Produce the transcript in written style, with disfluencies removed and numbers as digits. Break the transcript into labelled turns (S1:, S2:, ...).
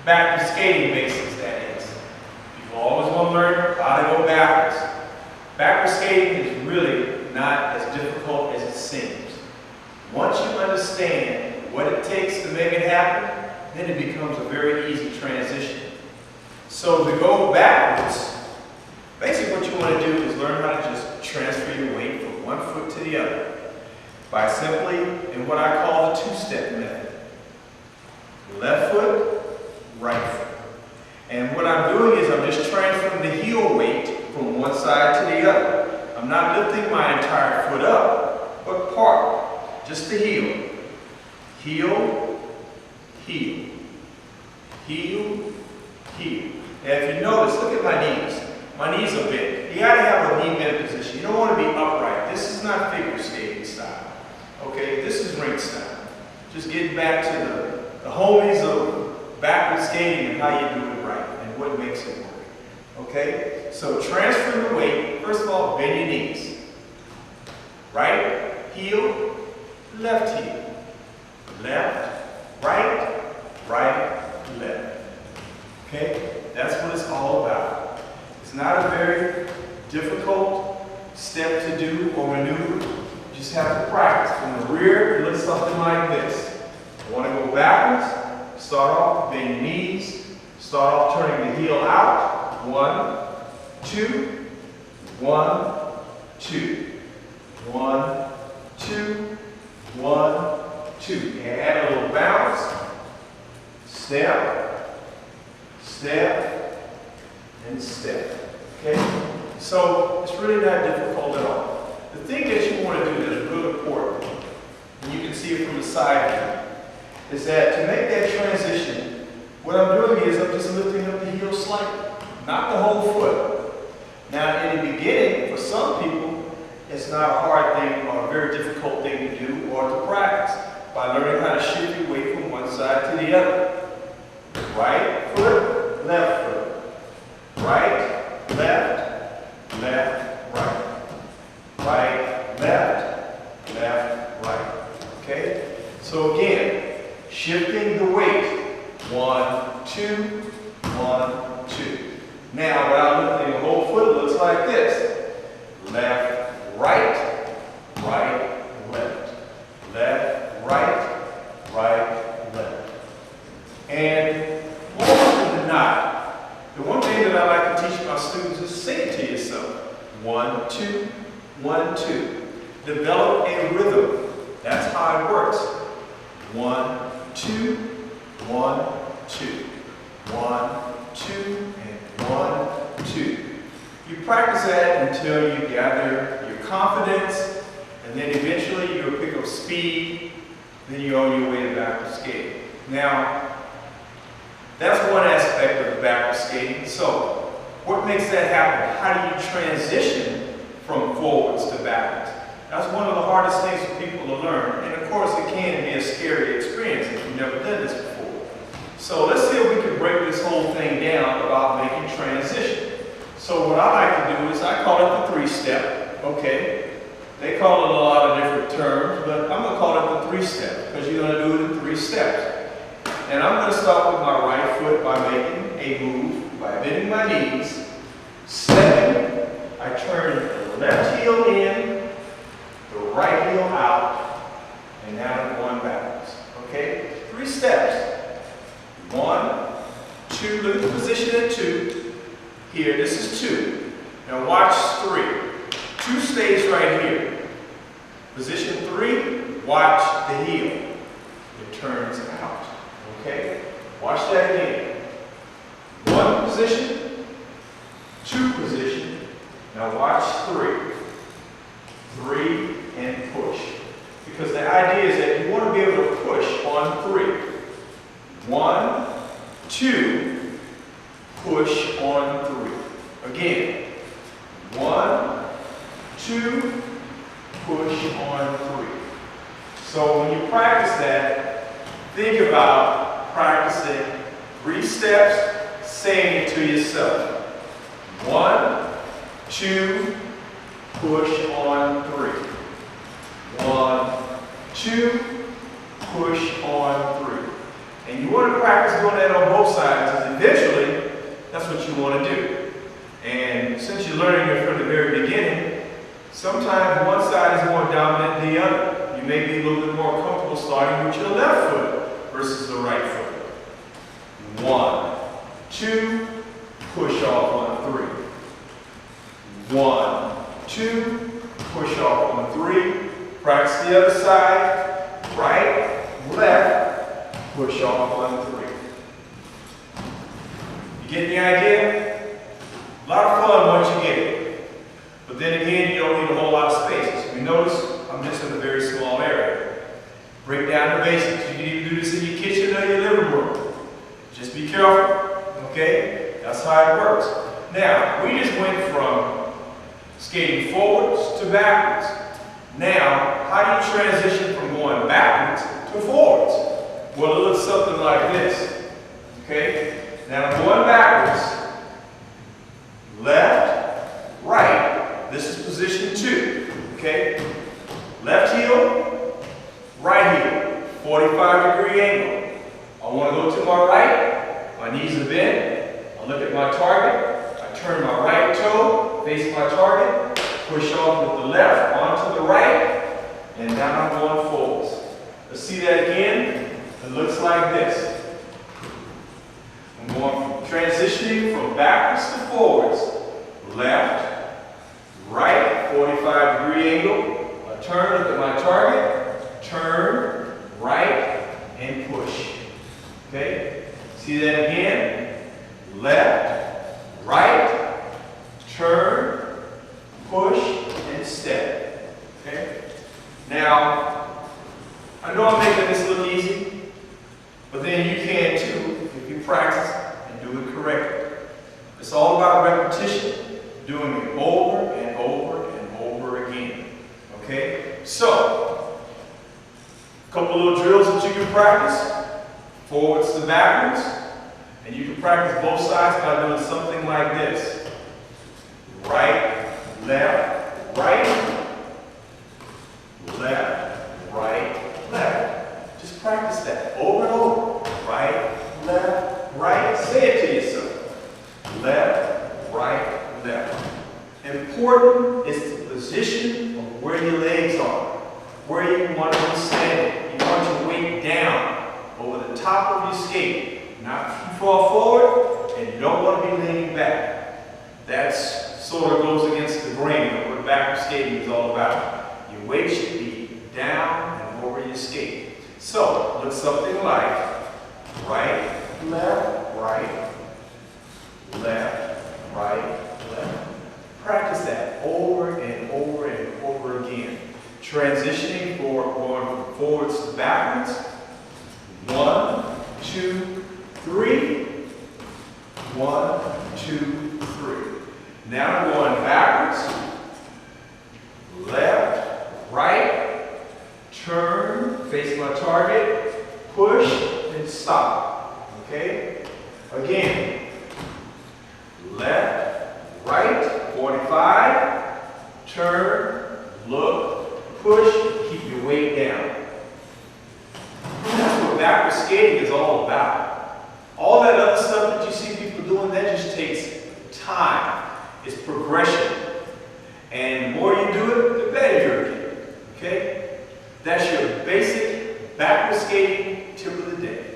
S1: Backwards skating basics, that is. People always want to learn how to go backwards. Backwards skating is really not as difficult as it seems. Once you understand what it takes to make it happen, then it becomes a very easy transition. So to go backwards, basically what you want to do is learn how to just transfer your weight from one foot to the other by simply, in what I call the two-step method. Left foot, right foot. And what I'm doing is I'm just transferring the heel weight from one side to the other. I'm not lifting my entire foot up, but part, just the heel. Heel, heel, heel, heel. And if you notice, look at my knees. My knees are bent. You gotta have a knee bent position. You don't want to be upright. This is not figure skating style. Okay, this is rink style. Just getting back to the homies of backward skating and how you do it right and what makes it work. Okay, so transfer the weight. First of all, bend your knees. Right heel, left heel. Left, right, right, left. Okay, that's what it's all about. It's not a very difficult step to do or maneuver. You just have to practice. From the rear, it looks something like this. You want to go backwards, start off, bend your knees, start off turning the heel out. 1, 2, 1, 2. 1, 2, 1, 2. And add a little bounce. Step, step, and step. Okay? So it's really not difficult at all. The thing that you want to do that's really important, and you can see it from the side here, is that to make that transition, what I'm doing is I'm just lifting up the heel slightly, not the whole foot. Now in the beginning, for some people, it's not a hard thing or a very difficult thing to do or to practice by learning how to shift your weight from one side to the other. Right foot, left foot. Right, left, left, right. Right, left, left, right. Okay? So again, shifting the weight. 1, 2, 1, 2. Now, when I'm lifting the whole foot, it looks like this. Left, right, right, left. Left, right, right, left. And more often than not, the one thing that I like to teach my students is say it to yourself. 1, 2, 1, 2. Develop a rhythm. That's how it works. 1, 2, 1, 2. 1, 2, and 1, 2. You practice that until you gather your confidence, and then eventually you'll pick up speed, then you're on your way to backward skating. Now, that's one aspect of backward skating. So, what makes that happen? How do you transition from forwards to backwards? That's one of the hardest things for people to learn. And of course, it can be a scary experience if you've never done this before. So let's see if we can break this whole thing down about making transition. So what I like to do is I call it the 3-step, okay? They call it a lot of different terms, but I'm going to call it the 3-step because you're going to do it in 3 steps. And I'm going to start with my right foot by making a move, by bending my knees, stepping. I turn the left heel in, the right heel out, and now I'm going backwards. Okay? 3 steps. 1, 2, look at the position at 2. Here, this is 2. Now watch 3. 2 stays right here. Position 3, watch the heel. It turns out. Okay? Watch that again. 1 position, 2 position. Now watch 3. 3 and push. Because the idea is that you want to be able to push on 3. 1, 2, push on 3. Again. 1, 2, push on 3. So when you practice that, think about practicing 3 steps, saying it to yourself. 1, 2, push on 3. 1, 2, push on 3. And And you want to practice doing that on both sides, because eventually, that's what you want to do. And since you're learning it from the very beginning, sometimes one side is more dominant than the other. You may be a little bit more comfortable starting with your left foot versus the right foot. 1, 2, push off on 3. 1, 2, push off on 3. Practice the other side. Right, left, push off on 3. You get the idea? A lot of fun once you get it. But then again, you don't need a whole lot of space. As you notice, I'm just in a very small area. Break down the basics. You can even do this in your kitchen or your living room. Just be careful, okay? That's how it works. Now, we just went from skating forwards to backwards. Now, how do you transition from going backwards to forwards? Well, it looks something like this, okay? Now, I'm going backwards. Left, right. This is position 2, okay? Left heel, right heel, 45-degree angle. I want to go to my right, my knees are bent, I look at my target, I turn my right toe, face my target, push off with the left onto the right, and now I'm going forwards. Let's see that again. It looks like this. I'm going from transitioning from backwards to forwards. Left, right, 45-degree angle. I turn, look at my target, turn, right, and push. Okay? See that again? Left, right, turn, push, and step. Okay? Now, I know I'm making this look easy, but then you can too if you practice and do it correctly. It's all about repetition. Doing it over and over and over again. Okay? So, a couple little drills that you can practice. Forwards to backwards. And you can practice both sides by doing something like this. Right, left, right. Left, right, left. Just practice that over and over. Right, left, right. Say it to yourself. Left, right, left. Important is the position of where your legs are, where you want to be standing. You want your weight down over the top of your skate, not too far forward, and you don't want to be leaning back. That sort of goes against the grain of what backward skating is all about. Your weight should be down and over your skate. So, looks something like right, left, right, left, right, left. Practice that over and over and over again. Transitioning for going from forwards to backwards. 1, 2, 3. 1, 2, 3. Now I'm going backwards. Left, right. Turn, face my target. Push and stop. Okay? Again. Left, right. 45, turn, look, push, keep your weight down. That's what backward skating is all about. All that other stuff that you see people doing, that just takes time. It's progression. And the more you do it, the better you're getting. Okay? That's your basic backward skating tip of the day.